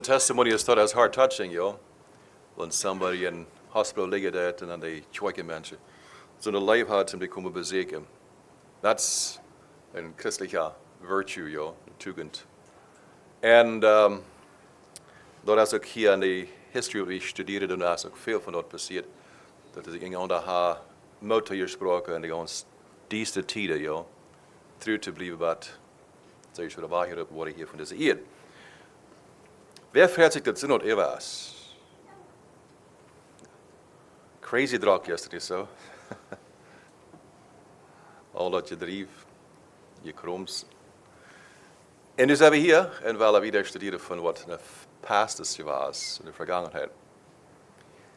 Testimony is thought as heart touching, when somebody in hospital ligger där and then they choike mensen. So the life had som de kommer besöka. That's en christlicher virtue, Tugend. And dat is ook hier in de history we studeerde, en daar is ook veel van dat passiert. Dat is in onder haar motor gesproken en die ons diese tijden, through te blijven wat, zeg je, de waarheid op wat hier van deze eerd. Wer fährt sich das not etwas? Crazy drag yesterday, so. Al dat je drief, je kroms. En nu zijn we hier en we willen weer studeren van wat de past je was, in de vergangenheid.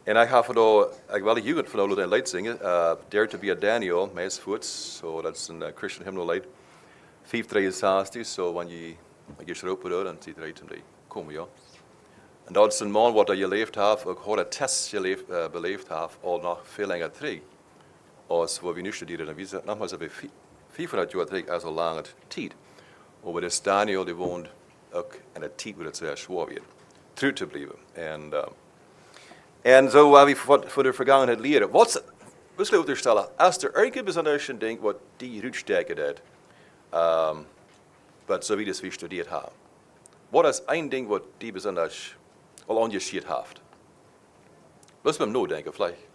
En ik wil de jugend van een lied zingen, Dare to be a Daniel, meest voets, so dat is een Christian hymnal lied. 563, so wanneer je schroepen doet, dan ziet er uit om die komen, En dat is een man wat je geleefd heeft, ook hoe de test beleefd heeft, al nog veel langer terug. Als wat we nu studeren, en we zijn nogmaals bij 500 jaar terug, als een lange tijd. Maar de Daniel, die woont ook in een tijd waar het zeer zwaar wordt, trouw te blijven. En zo waar we voor de vergangenheid leren. We zullen onderstellen, als er ergens bijzonders een ding wat die uitsteken deed, wat zo wie we gestudeerd hebben. Wat is één ding wat die besonders al engagiert heeft? Lass mal nur denken, vielleicht.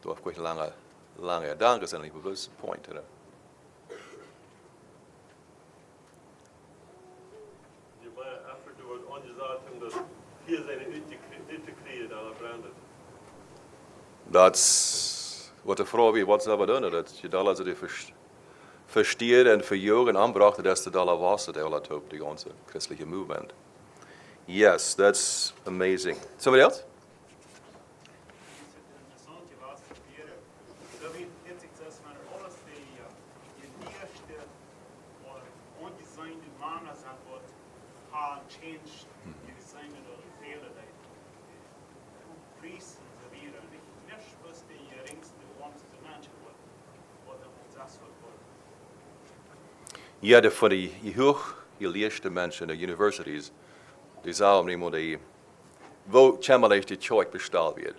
Du hast gleich lange Gedanken, ist nicht bloß ein Point, oder? Je maar even door het ongezaten dat hier zijn integreerd alle branden. That's wat de Frage wie, was aber doen, dat je dat also die versteht und für Jürgen anbrachte, dass der da was, der all top, die ganze christliche movement. Yes, that's amazing. Somebody else? Ja, voor de hooggeleerde mensen, de universities, die sagen immer, wo kämmerlich die Kirche bestellt wird.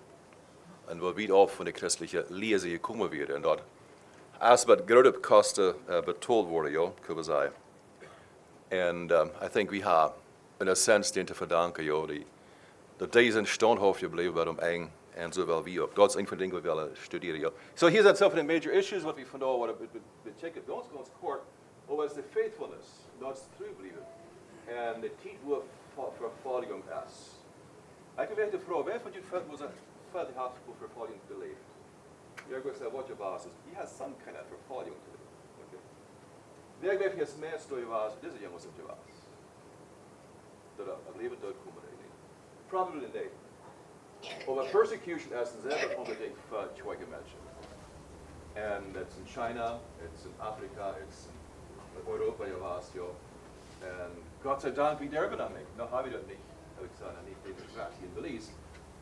Und wo wieder auch von der christlichen Lese gekommen wird. Und dort, als mit großen Kosten betont wurde, können wir sagen. Und I think we have, in a sense, den zu verdanken, dass diese standhaft geblieben werden, eng und so wie auch. Das ist ein von den Dingen, die wir studieren. So, hier sind so viele major issues, was wir von da bechecken. Ganz kurz. Aber es ist die Faithfulness, das ist treu bleiben. Und die Zeit, wo Verfolgung ist. Ich habe die Frage, wer von euch wo sie fertig hat, wo Verfolgung belebt? Irgendwer sagt, was ihr was ist. Ihr habt some kind of Verfolgung zu leben. Okay. Wer weiß, jetzt mehr ist, du was, diese Junge sind du was. Das Leben dort kommen wir nicht. Probably nicht. Aber Persecution ist selber unbedingt für schwache Menschen. And it's in China, it's in Afrika, it's in Europa, und Gott sei Dank, wir derben das nicht. Noch habe ich das nicht, habe ich gesagt, nicht den Vertrag hier in Belize.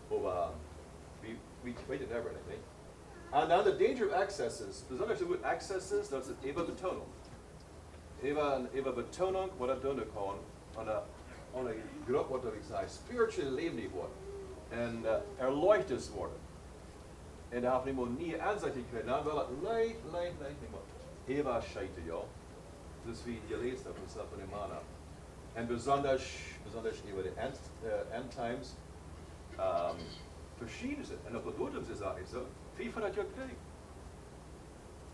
Aber wir weten derben nicht. Und dann the danger of excesses. Besonders so gut excesses, das ist eben Betonung. Eben Betonung, was er tun kann, an eine Gruppe, was ich sage, spiritual lebendig worden. Und erleuchtet worden. Und da haben wir nie Ansicht gekriegt. Dann will er leicht nicht mehr. Eva scheite, das ist wie ihr lest auf von dem Mana. Und besonders über die End Times, verschiedene sind. Und auf der sie sagen, so, 500 Jahre Krieg.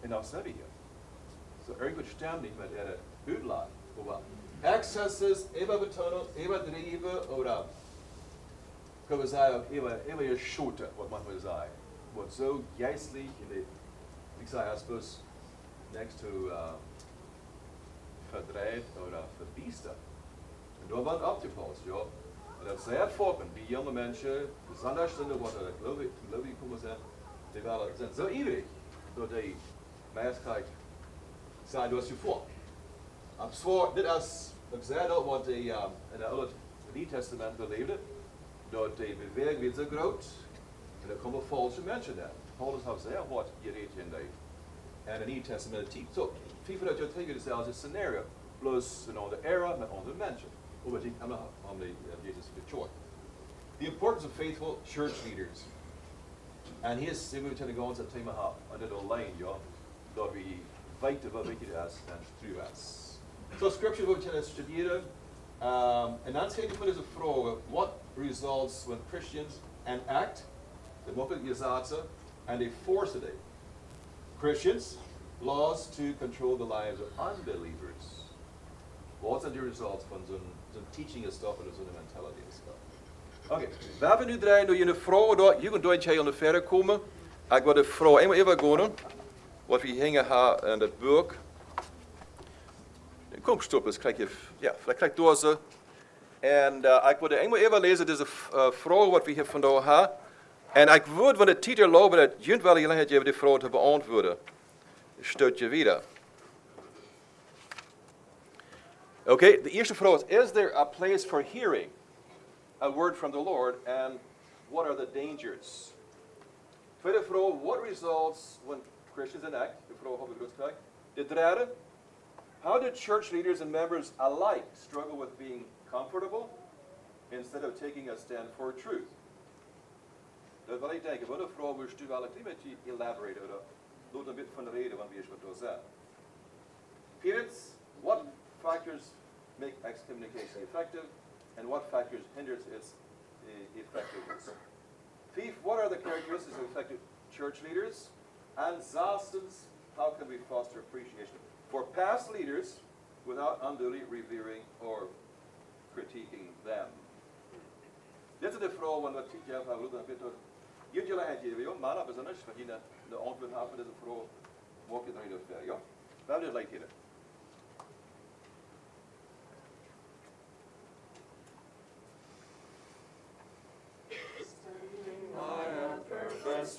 Und auch selber hier. So, irgendwas stimmt nicht mit der Hütladen. Aber Exzesses, Überbetonung, Übertriebe, oder können wir sagen, immer ihr Schote, was man will sagen. Wird so geistlich, ich sage, als bloß next to verdreht oder verbiestert. Und da wird abgepasst, Und das ist sehr vorkommen, die junge Menschen, besonders sind, was da glaube ich gekommen sind, die sind so ewig, dass die Mehrheit sagen, du hast vor. Aber zwar nicht als, ich sage das, was die in der Alten Testament beleefden, dass die Bewegung wird so groß, und da kommen falsche Menschen da. Paulus hat sehr hart geredet in der en een Nieuw Testament type. So, 400 jaar terug is hetzelfde scenario. Plus een andere era met andere mensen. over die om die Jesus bechoort. The importance of faithful church leaders. En hier zijn we het gaan het thema hebben. En dit alleen, ja, dat we weten wat wichtig is en true is. So scripture we gaan studeren. En dan zijn we deze vraag: what results when Christians enact the mogen gezaten and they force it? Christians laws to control the lives of unbelievers. Wat zijn de results van zo'n teaching en stuff en zo'n mentality en stuff? Oké, we hebben nu draaien door je vraag door. Je kunt door aan de verder komen. Ik wil de vraag eenmaal even gaan. Wat we hingen hebben in het boek. Kom stoppen, dus krijg je, ja, vielleicht krijg je door ze. En ik wil eenmaal even lezen deze vraag wat we hier vandaag hebben. En ik wil van de titel lopen dat jullie wel gelegenheid hebben die vraag te beantwoorden. Stelt je weer. Oké, de eerste vraag is there a place for hearing a word from the Lord, and what are the dangers? Tweede vraag, what results when Christians enact? De vraag hebben we goed gekregen. De derde, how do church leaders and members alike struggle with being comfortable instead of taking a stand for truth? Dat wil ik denken, wat de vraag moest u wel een klein beetje elaborate over. Doe een beetje van de reden van wie is wat we zeggen. Vierde, what factors make excommunication effective? And what factors hinders its effectiveness? Fifth, what are the characteristics of effective church leaders? And zestens, how can we foster appreciation for past leaders without unduly revering or critiquing them? Dit is de vraag van wat ik heb gehad. Jullie hebben het hier, maar dat is anders. Want jullie de antwoord hebben op deze vraag, mag je er niet over, ja? We hebben dit lijkt hier.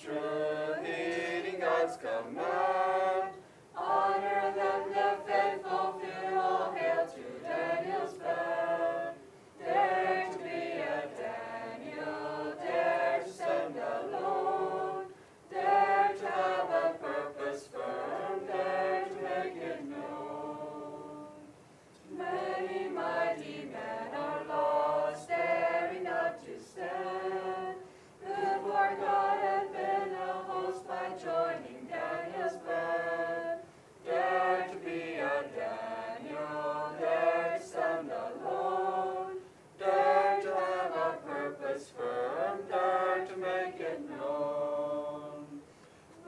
True, heeding God's command. Honor them, the faithful few. All hail to Daniel's band. Dare to be a Daniel, dare to stand alone. Dare to have a purpose firm, dare to make it known. Many mighty men are lost, daring not to stand. Good for God had been a host by joining Daniel's band. Dare to be a Daniel, dare to stand alone. Dare to have a purpose firm, dare to make it known.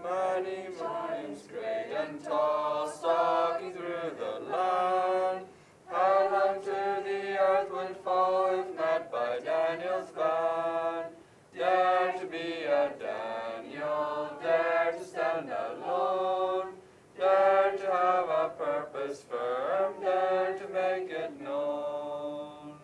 Many mountains great and tall, stalking through the land. How long to the earth would fall if not by Daniel's band? Dare to be a Daniel, dare to stand alone, dare to have a purpose firm, dare to make it known.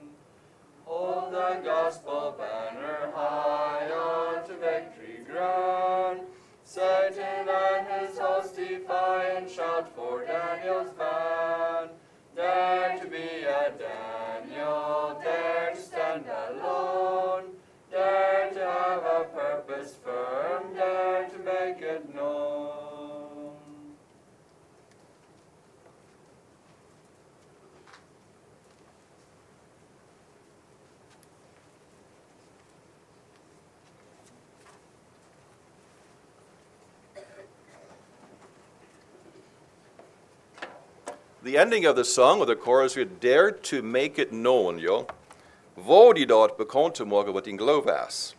Hold the gospel banner high on to victory ground. Satan and his host defy and shout for Daniel's band. Dare to be a Daniel, dare to stand alone. Dare to have a purpose firm, dare to make it known. The ending of the song, or the chorus, we dare to make it known, jo. Wo die dort bekend te maken wat in geloof is.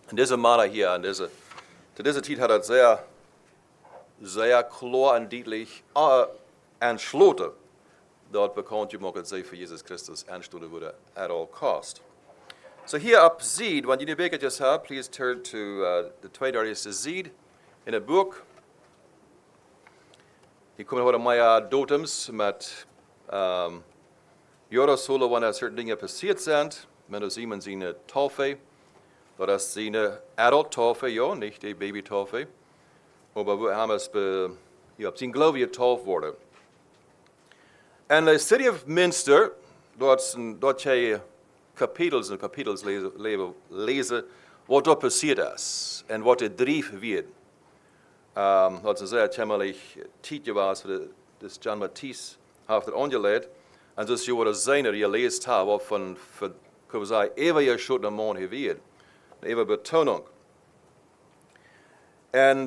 En deze mannen hier, zu dieser Zeit hat er sehr klar und deutlich entschlossen, dort bekannt gemacht, dass sie für Jesus Christus anstellen würde at all cost. So hier ab Seed, wenn ihr die Bücher just habt, please turn to the tweedaardigste Seed in het boek. Hier komen heute mehr Datums mit Jahreszahlen, wanneer certain dingen passiert sind. Men dan zien zijn taufe. Dat is zijn adult taufe, ja, niet die baby taufe. Maar we hebben het op zijn geloof getauft worden. En de city of Münster, dort je kapitels en kapitels lezen wat er passiert is. En wat er drijf wird. Dat is een zeer temmelig tijdje was, dat John Matthijs heeft er aangelegd. En dus je wordt zijner, je leest haar, wat van, kunnen we zeggen, even je schot naar man geweerd. Even betonung. En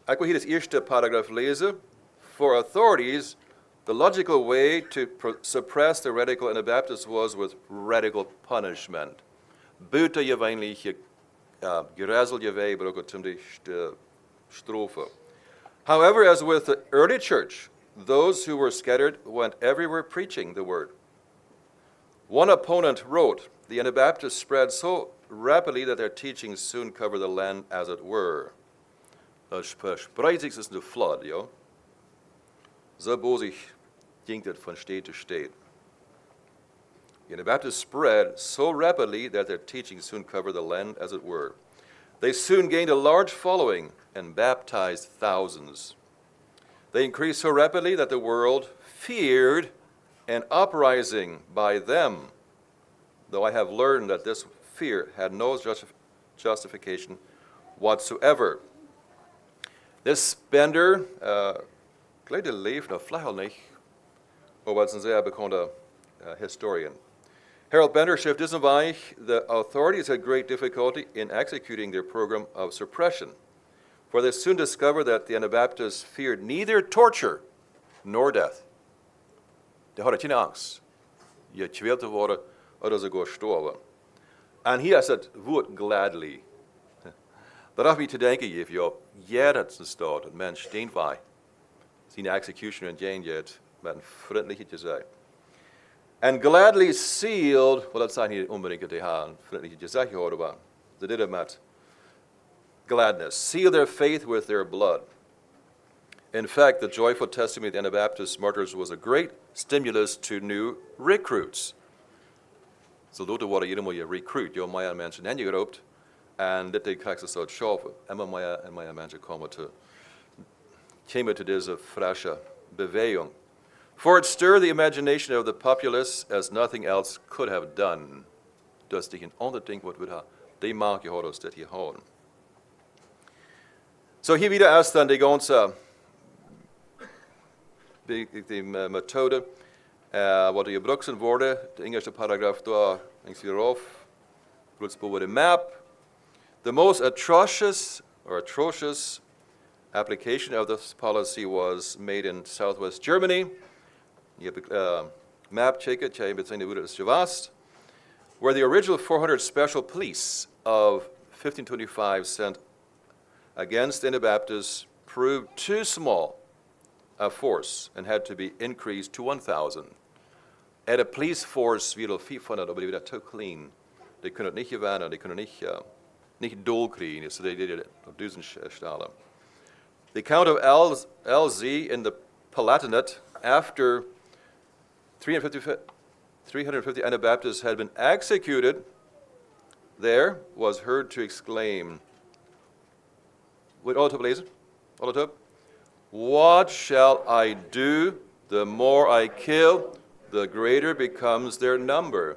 ik wil hier het eerste paragraaf lezen. For authorities, the logical way to suppress the radical Anabaptists was with radical punishment. Buiten je weinlich gerazeld je wij, maar ook het de strofe. However, as with the early church, those who were scattered went everywhere preaching the word. One opponent wrote, the Anabaptists spread so rapidly that their teachings soon covered the land as it were. Dat spreidt sich is de flood, jo. So bosig ging het van state to state. The Anabaptists spread so rapidly that their teachings soon covered the land as it were. They soon gained a large following and baptized thousands. They increased so rapidly that the world feared an uprising by them, though I have learned that this fear had no justification whatsoever. This Bender, gleich leeft nog flauw niet, maar was een zeer bekende historian. Harold Bender schrift diesen Weich, the authorities had great difficulty in executing their program of suppression, for they soon discovered that the Anabaptists feared neither torture nor death. Die hadden geen angst. Je geweld te worden, of ze gestorven. En hier is het woord gladly. Daar heb je te denken, je dat is staat, dat mens steen wij. Zijn executioner en Jane jet, met een vriendelijke zei. And gladly sealed, well, dat zijn hier unbedingt die gaan, vriendelijke gezegd gehoord waren. Ze deden met gladness, seal their faith with their blood. In fact, the joyful testimony of the Anabaptist martyrs was a great stimulus to new recruits. So dat worden helemaal je recruit, je mij aan mensen en je geroopt, en dit krijgt ze zo schaffen. En mij aan mensen komen to deze frasche beweging. For it stirred the imagination of the populace as nothing else could have done. Dus die een ander ding wat we hebben, die maak je houden als dit hier houden. So hier wieder ist dann die ganze die Methode, wat je gebruikt worden, de Engelse paragraaf daar, links hierop, bloeds boven de map. The most atrocious application of this policy was made in southwest Germany. Je hebt map checken, je hebt zijn de woorden is where the original 400 special police of 1525 sent against the Anabaptists proved too small a force and had to be increased to 1,000. At a police force wieder 500, aber die wieder too clean. Die können nicht gewinnen, die können nicht durchkriegen, so die did it auf diesen Stelle. The Count of LZ in the Palatinate, after 350 Anabaptists had been executed there, was heard to exclaim, what shall I do? The more I kill, the greater becomes their number.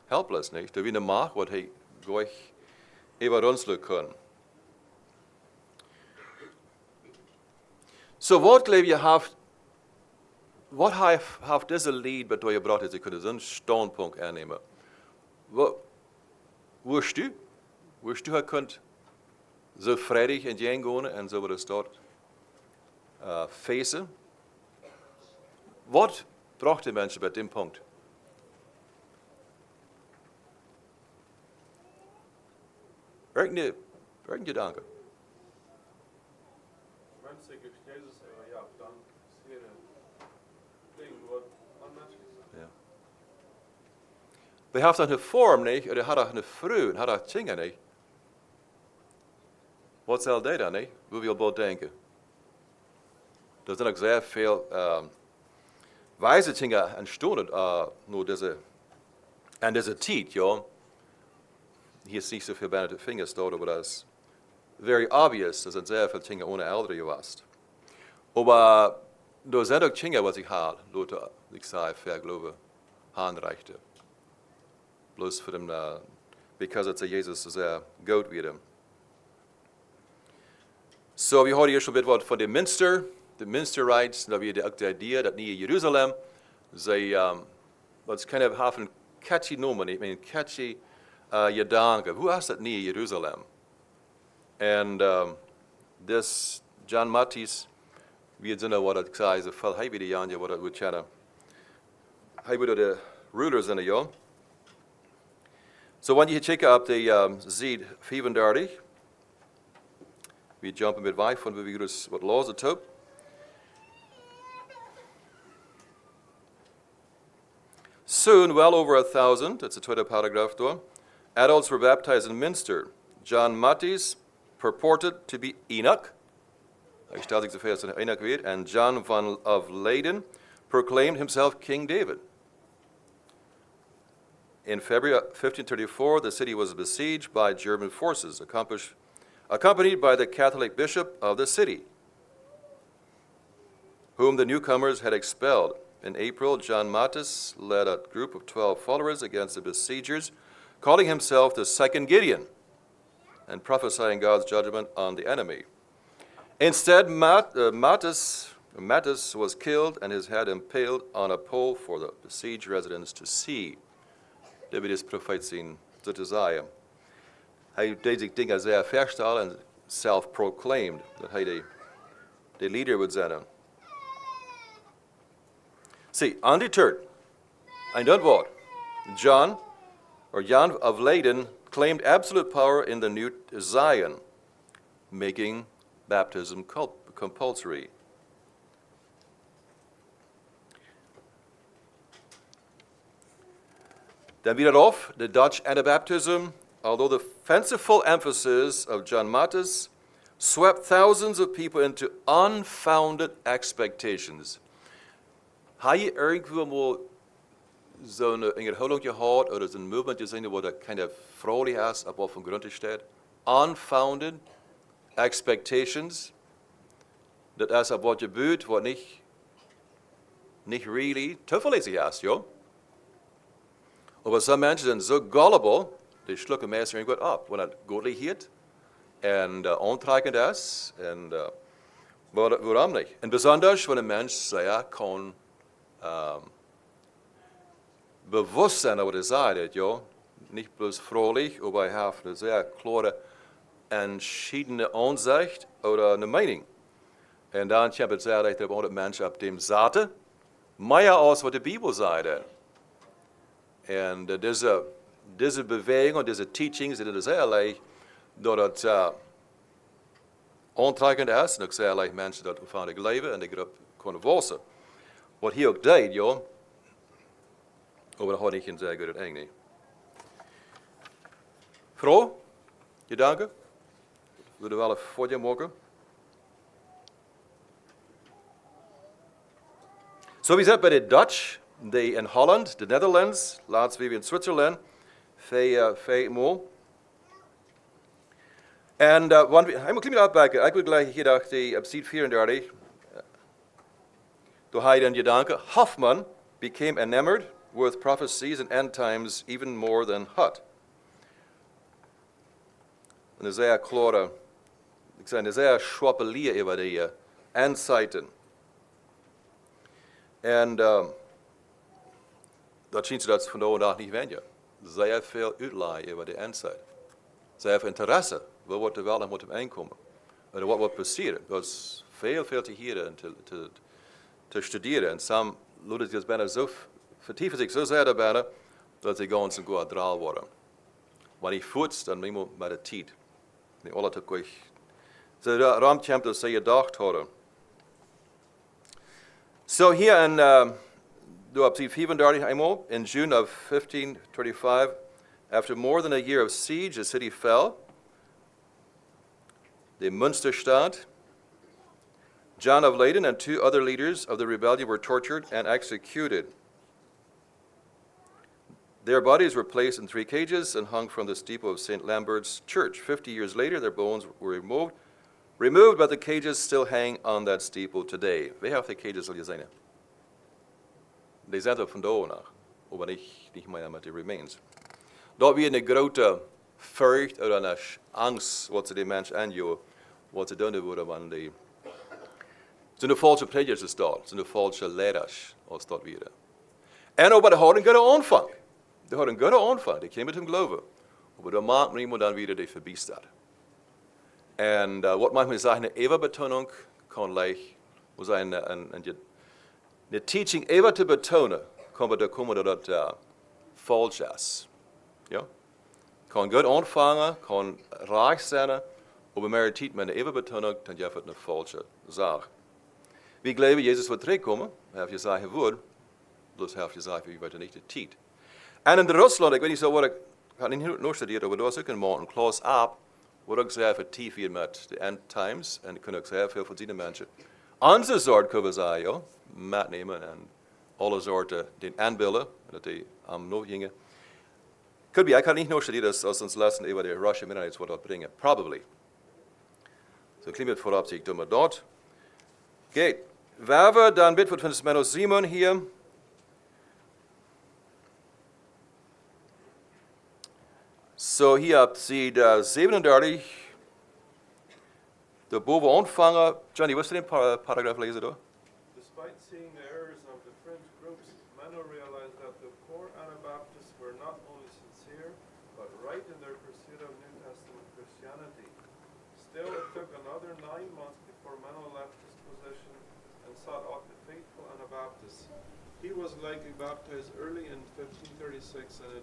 Helpless, nicht? Da wie eine Macht, wat hij gleich über uns können. So, wat glaube je wat heeft deze lied bedoel je gebracht, dat je kunnen zo'n standpunt aannemen? Wist du hij kunt zo vredig in Jan gaan en zo wat staat facen? Wat bracht de mensen bij dit punt? Welke gedanken? Mensen ik Jezus zeggen, ja, dan is hier een ding wat onmenselijk is. Ja. We hebben een vorm, niet? Of had een vrouw, had een dingen, niet? Wat zal dat dan, niet? Hoe wil je denken? Er zijn ook zeer veel wijze dingen entstanden door deze tijd, ja. Hier is niet zoveel bijna de vingers door, maar dat is very obvious. Er zijn zeer veel dingen ohne ouderen geweest. Maar er zijn ook dingen wat ik haal, Leute, ik zei, vergeloven, aanreichte. Bloß voor hem, because it's a Jezus zeer goed weer. So, we horen hier schon ein bisschen von dem Münster. De Münsterrites, da wir die Idee, dat nieuwe Jeruzalem, Zij, wat kind of have een catchy noemen, I mean catchy gedanken. Hoe is dat niet in Jeruzalem? En dus John Matthijs, wie het wat ik zei, ze veel hij bij de jaren wat het kennen. Hij bij de rulers in de jaar. So wanneer je checken op de ziet 35, we jumpen met 5 van we dus wat los het op. Soon, well over 1,000, that's the tweede paragraph door, adults were baptized in Minster. John Matthijs purported to be Enoch. Hij stelt zich zoveel als Enoch weer. And John of Leyden proclaimed himself King David. In February 1534, the city was besieged by German forces, accompanied by the Catholic bishop of the city, whom the newcomers had expelled. In April, John Matthijs led a group of 12 followers against the besiegers, calling himself the second Gideon, and prophesying God's judgment on the enemy. Instead, Matthijs was killed and his head impaled on a pole for the besieged residents to see. Dat is profeet zien, dat is hij. Hij deed zich dingen zeer verstellen en self-proclaimed, dat hij de leader would zijn. See, undeterred, and dat woord, John of Leyden claimed absolute power in the new Zion, making baptism compulsory. Then we read off the Dutch Anabaptism, although the fanciful emphasis of John Matthijs swept thousands of people into unfounded expectations. Heb je irgendwo mal so eine Erholung gehad oder so ein Movement gesehen, wo da kind of vrolijk is, op wat van grond steht? Unfounded expectations. Dat is op wat gebeurt, wat niet really zuverlässig is, ja? Aber some Menschen sind so gullible, die schlucken meestal irgendwas ab, wenn es göttlich wird und antreibend ist. Und warum nicht? Und besonders, wenn ein Mensch sehr kann bewusst sein, was er sagt, ja, nicht bloß fröhlich, aber er hat eine sehr klare, entschiedene Ansicht oder eine Meinung. Und dann kommt es sehr recht, dass ein Mensch ab dem sagte, mehr aus, was die Bibel sagt. En deze beweging en deze teachings, dat is heel dat het aantrekkend is. En ook heel mensen dat van het leven en die groep kunnen wassen. Wat hij ook deed, ja. Maar dat had ik niet zeggen goed Engels. Vrouw, gedanken? Willen we wel een foto maken? Zo wie zegt bij de Dutch. In Holland, the Netherlands, laatst weer in Zwitserland, veel. En hij moet uitbakken. Ik wil gleich gedacht, op Seat 34, door hij dan gedanken, Hoffman became enamored with prophecies and end times even more than Hutt. En er zeer klare, ik zei, er zeer schwappelier over die endzeiten. En dat zien ze dat vandaag nog niet weten. Zeer veel uitlaaien over de endzeit. Zeer veel interesse. Wat wordt er wel en wat er aankomen. En wat wordt passeren. Dat is veel te horen en te studeren. En sommige Leute die bijna zo vertiefen zich zo zeer daarbij, dat ze gewoon zo goed draal worden. Wanneer je voelt, dan neem je met de tijd. Niet alle te kwijt. Ze raamtjempt dat ze gedacht hadden. So hier in op 35 eenmaal, in June of 1535, after more than a year of siege, the city fell. The Münsterstadt. John of Leyden and 2 other leaders of the rebellion were tortured and executed. Their bodies were placed in 3 cages and hung from the steeple of St. Lambert's Church. 50 years later, their bones were removed, but the cages still hang on that steeple today. Wie heeft die cages al gezien? Die zijn er vandaag nog, maar niet meer met de remains. Dat weer een grote furcht of een angst wat ze die mensen aanjoen, wat ze doen worden van zijn de falsche predikers dat, zijn de falsche leiders als dat weer. En aber de had een goede aanvang. De had een goede aanvang. Die kwamen tot geloven. Maar de maakt niemand dan wieder die voorbij staat. En wat manchmal sagen, eine Eva-Betonung kann leicht, wo sein, eine Teaching Eva zu betonen, kann da kommen, dass das falsch ist. Ja? Kann gut anfangen, kann reich sein, aber mehr Zeit mit einer Eva-Betonung, dann ist es eine falsche Sache. Wir glauben, Jesus wird zurückkommen, er hat gesagt, er wird, bloß er hat gesagt, wir werden nicht die Zeit. Und in Russland, ich weiß nicht so, was ich habe nicht nur studiert, aber da ist auch ein Mann, Klaus Ab, wo ik sehr vertieft hier met de end times en ik kan ook zeer veel van die mensen. Onze soort kunnen we zeggen, ja, metnemen en alle soorten den aanbeelden, dat die am nog gingen. Could be, ik kan niet nog studeren als ons lessen over de Russian Mennonites wat dat brengen. Probably. So klimmt voorop, zie ik doe maar dat. Geht. Werven, dan bid van het Menno Simon hier. So, hier habt Sie da 37, der boven aanvangen. Johnny, was du den Paragraph lesen da? Despite seeing the errors of the fringe groups, Menno realized that the core Anabaptists were not only sincere, but right in their pursuit of New Testament Christianity. Still, it took another 9 months before Menno left his position and sought out the faithful Anabaptists. He was likely baptized early in 1536 and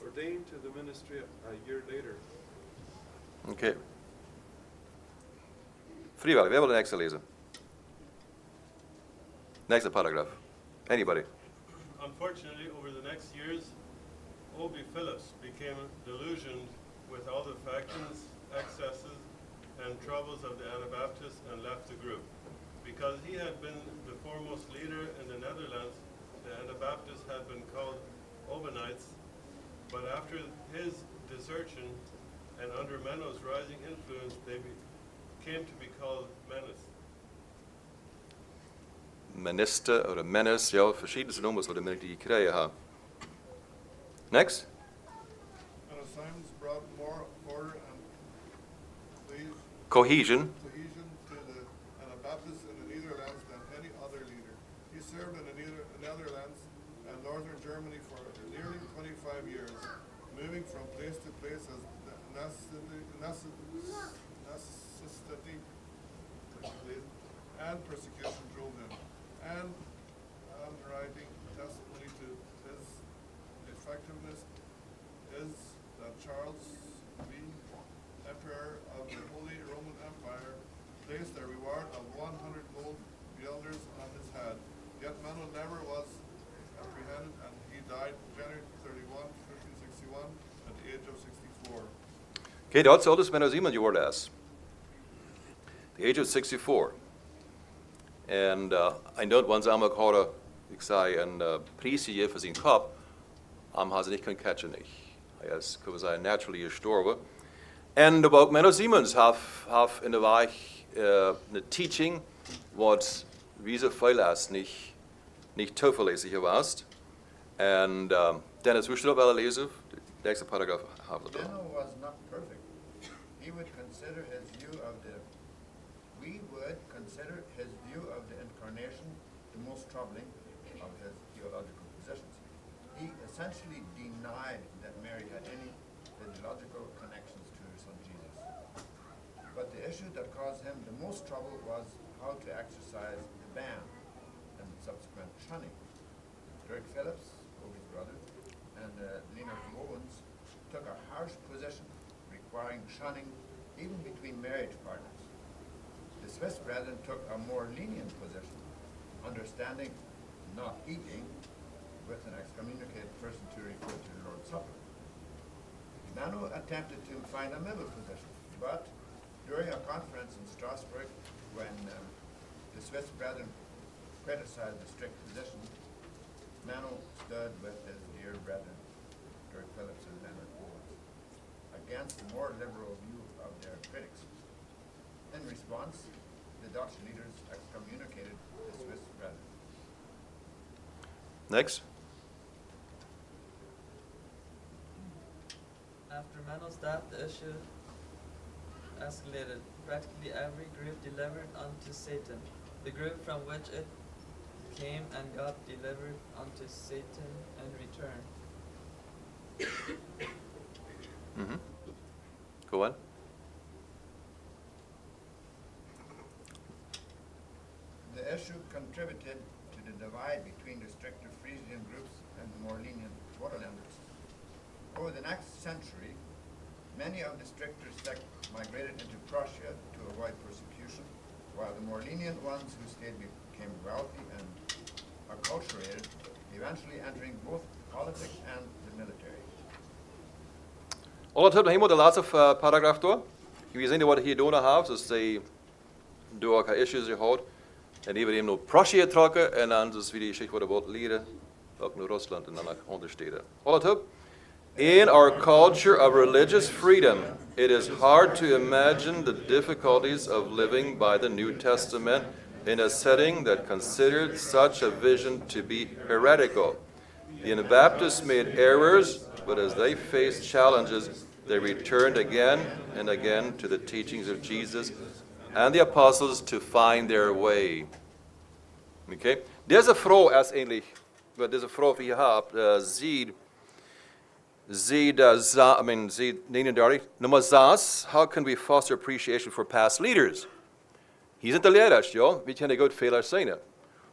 ordained to the ministry a year later. Okay. Vrijwillig, wer wil de nächste lezen? Next paragraph. Anybody? Unfortunately, over the next years, Obi Phillips became delusioned with all the factions, excesses, and troubles of the Anabaptists and left the group. Because he had been the foremost leader in the Netherlands, the Anabaptists had been called Obanites, but after his desertion and under Menno's rising influence, they came to be called Menes. Minister oder Menes, ja, verschiedene Nummers, die wir gekregen haben. Next. And Simons brought more order and Cohesion. cohesion to the Anabaptists in the Netherlands than any other leader. He served in the Netherlands and northern Germany for nearly 25 years, moving from place to place as the necessity and persecution drove him, and writing testimony to his effectiveness is that Charles V, Emperor of the Holy Roman Empire, placed a reward of 100 gold guilders on his head. Yet Menno never was apprehended, and he died January 31, 1561, at the age of 64. Okay, dat is oudest Menno Simon geworden is. The age of 64. En ik don't want samen horen, ik zei, een priestje voor zijn kop, had ze niet kunnen catchen. Hij is, kunnen we zeggen, naturally gestorven. En ook Menno Simons heeft in de weg een teaching, wat wie zo veel is, niet toeverlässig was. En Dennis, hoe zou je dat wel lezen? De nächste paragraaf hebben we dan. Menno was not perfect. We would consider his view of the incarnation the most troubling of his theological positions. He essentially denied that Mary had any theological connections to her son Jesus. But the issue that caused him the most trouble was how to exercise the ban and subsequent shunning. Dirk Phillips, Obi's brother, and Leonard Owens took a harsh position requiring shunning even between marriage partners. The Swiss brethren took a more lenient position, understanding not eating with an excommunicated person to refer to the Lord's Supper. Menno attempted to find a middle position, but during a conference in Strasbourg, when the Swiss brethren criticized the strict position, Menno stood with his dear brethren, Dirk Phillips and Leonard Owens, against the more liberal view of their critics. In response, the Dutch leaders excommunicated the Swiss brethren. Next. After Menno's death, the issue escalated. Practically every group delivered unto Satan. The group from which it came and got delivered unto Satan and returned. Mm-hmm. Go on. The issue contributed to the divide between the stricter Frisian groups and the more lenient Waterlanders. Over the next century, many of the stricter sect migrated into Prussia to avoid persecution, while the more lenient ones who stayed became wealthy and acculturated, eventually entering both politics and the military. Ondertussen helemaal de laatste paragraaf door. Je ziet wat hier doen heeft, dus ze door elkaar issues gehad. En die hebben naar Prussia getrokken en dan is wie die geschichte worden wordt leren, ook naar Rusland en dan naar andere steden. Ondertussen. In our culture of religious freedom, it is hard to imagine the difficulties of living by the New Testament in a setting that considered such a vision to be heretical. The Anabaptists made errors, but as they faced challenges, they returned again and again to the teachings of Jesus and the apostles to find their way. Okay? Deze vrouw is eigenlijk, wat deze vrouw die je hebt, ziet 39, nummer 6, how can we foster appreciation for past leaders? Hier zijn de leiders, ja, we kunnen goed veel zijn.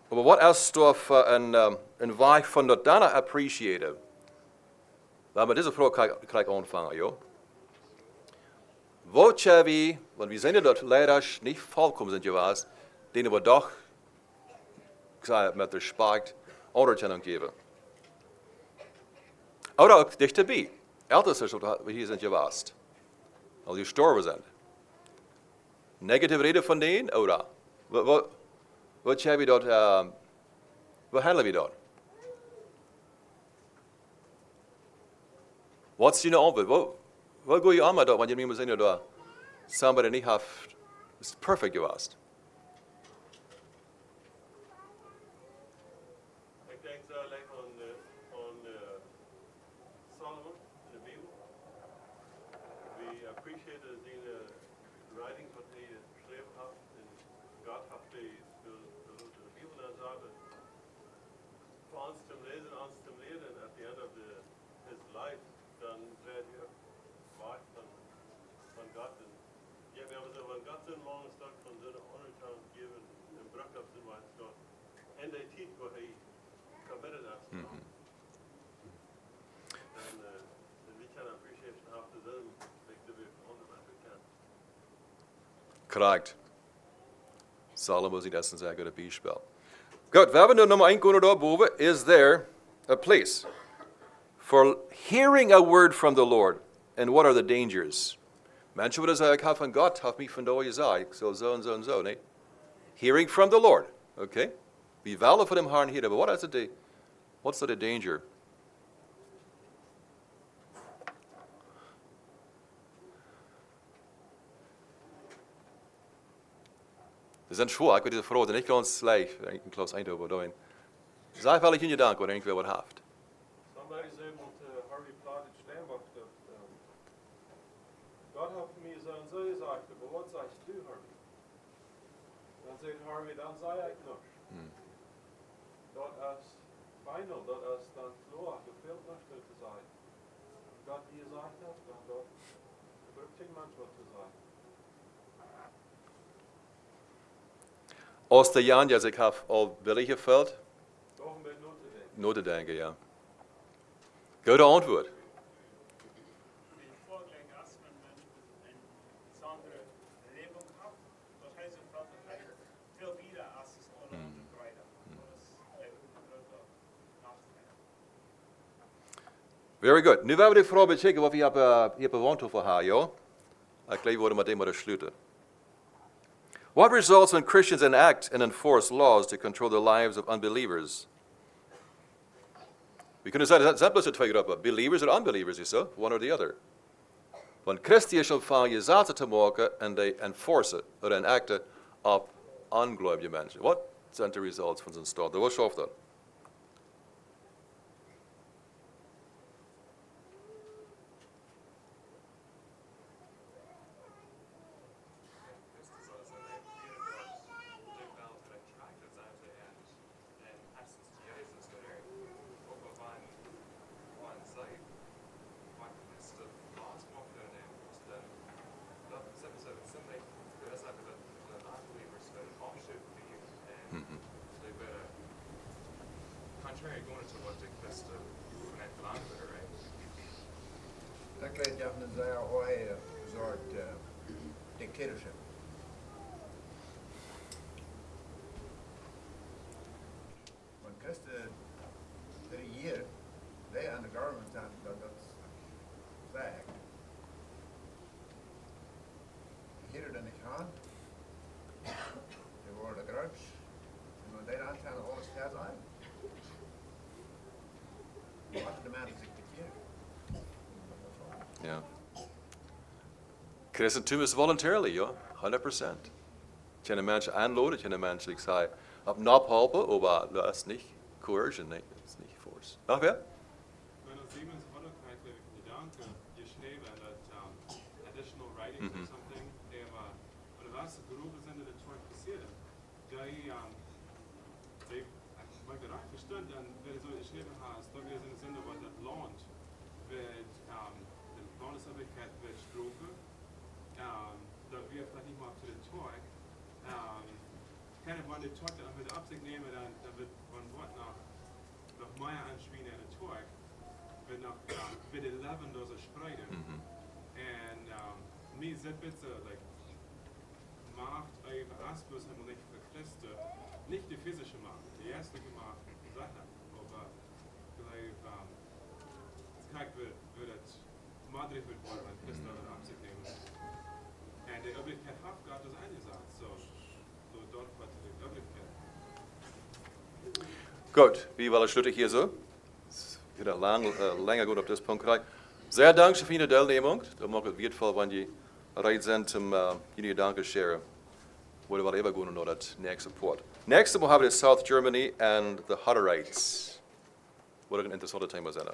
Maar wat is toch een weg van dat dan appreciëren? Maar deze vrouw krijgt aanvangen, ja. Wat hebben we, want we zijn dat leiders niet volkomen zijn geweest, denen we toch, ik zei het met respect, anerkennung geven. Oder ook dichterbij. Ältesters wat we hier zijn geweest. Als die gestorven zijn. Negatieve reden van denen, oder? Wat hebben we dat, wat handelen we dat? Wat is je antwoord? Wat ga je aan met dat, want je moet zeggen dat somebody niet heeft, is perfect geweest. Ik denk zo like on Solomon in de Bijbel. We appreciate the writing wat hij geschreven heeft. En God heeft de Bijbel dan zeggen. Voor ons te lezen, ons te leren. At the end of his life, dan zijn we waard van God. Ja, we hebben zo van God zijn morgen stuk van zijn onderkant gegeven. En brug op zijn waard stuk. En de tijd waar hij committed us. And we can appreciate after them, like the way on the we can. Correct. Salomo sieht das ein sehr gutes Beispiel. Gut, wir haben nur Nummer 1 gehen da boven. Is there a place for hearing a word from the Lord? And what are the dangers? Menschen würden sagen, ich habe von Gott, habe mich von da gesagt, so und so und so, ne? Hearing from the Lord, okay? Wir wollen von dem Herrn hören, aber what's the danger? Das ist schwer, ich bin diese Frage, nicht ganz leicht, ein kleines Eindruck da. Sag, weil ich in Gedanken oder irgendwer was haft. Somebody said with Harvey Plotted Steinbach that God hat mir so und so gesagt, aber was sagst du, Harvey? Dann sagt Harvey, dann sei ich noch. Dort ist final, dort ist dann klar, du fehlt noch zu sagen. Gott dir gesagt hat, dann dort braucht jemand was zu sagen. Aus der Jahren, ja, ich habe auch welche Feld? Doch mit Noten denken. Noten denken, ja. Gute Antwort. Die Vorgänge, als man eine besondere Erlebung hat, das heißt, es braucht viel wieder als es ohne Unterbreiter. Das ist ein großer Nachteil. Very good. Nu werden we de vraag bekijken wat we hier bewoond over haar, ja? Ik geloof we met dem maar sluiten. What results when Christians enact and enforce laws to control the lives of unbelievers? We kunnen zeggen, dat zijn bloos twee groepen. Believers or unbelievers, is zo? One or the other. Want Christen ontvangen je zaten te maken en they enforce it, or enacten op ongläubige mensen. Wat zijn de results van zo'n staat? Wat schafft dat? Dan krijg je een zeer soort dictatorship. When Christen did a year, they and the government and that's fact. Hier in de gaan, they were the grudge, and when they don't tell all the stairs on, what the man is dictator. Ja. Christentum is voluntarily, ja, 100%. Ich kenne Menschen anladen, ich kenne Menschen, die sagen, ab nachhelfen, aber das ist nicht Coercion, nee, das ist nicht Force. Ach, wer? Men als Siemens hadden krijgt de gedanke geschreven dat additional writings or something, maar de laatste groepen zijn er natuurlijk passiert. Die mag je recht verstanden, dan wenn du so geschrieben hast, da wir sind Sinn, was das lohnt, wird die Landesarbeitkeit wird Strophe, da wir vielleicht nicht mal zu den Talk, keine von den Talk, dann mit der Absicht nehmen, dann wird von Wort nach Meier anspielen in den Talk, wird nach wird 11 Dosen spreiden. Und mir sind bitte, like, macht einfach Aspus und nicht für Christen, nicht die physische Macht, die geistliche Macht, Sache, aber vielleicht, es kann wird Madrid wird wollen, wenn Christen in Absicht nehmen. Und die Öffentlichkeit hat Gott das eine gesagt, so dort war die Öffentlichkeit. Gut, wie war das Schlutte hier so? Wieder länger gut auf das Punkt gereicht. Sehr danke für Ihre Teilnehmung. Da mag es wertvoll, wenn die bereit sind, zum Ihre Gedanken zu sharen. Wo wir immer gehen und das nächste Port. Nächste Mal haben wir South Germany and the Hutterites. What an interessante Thema sein.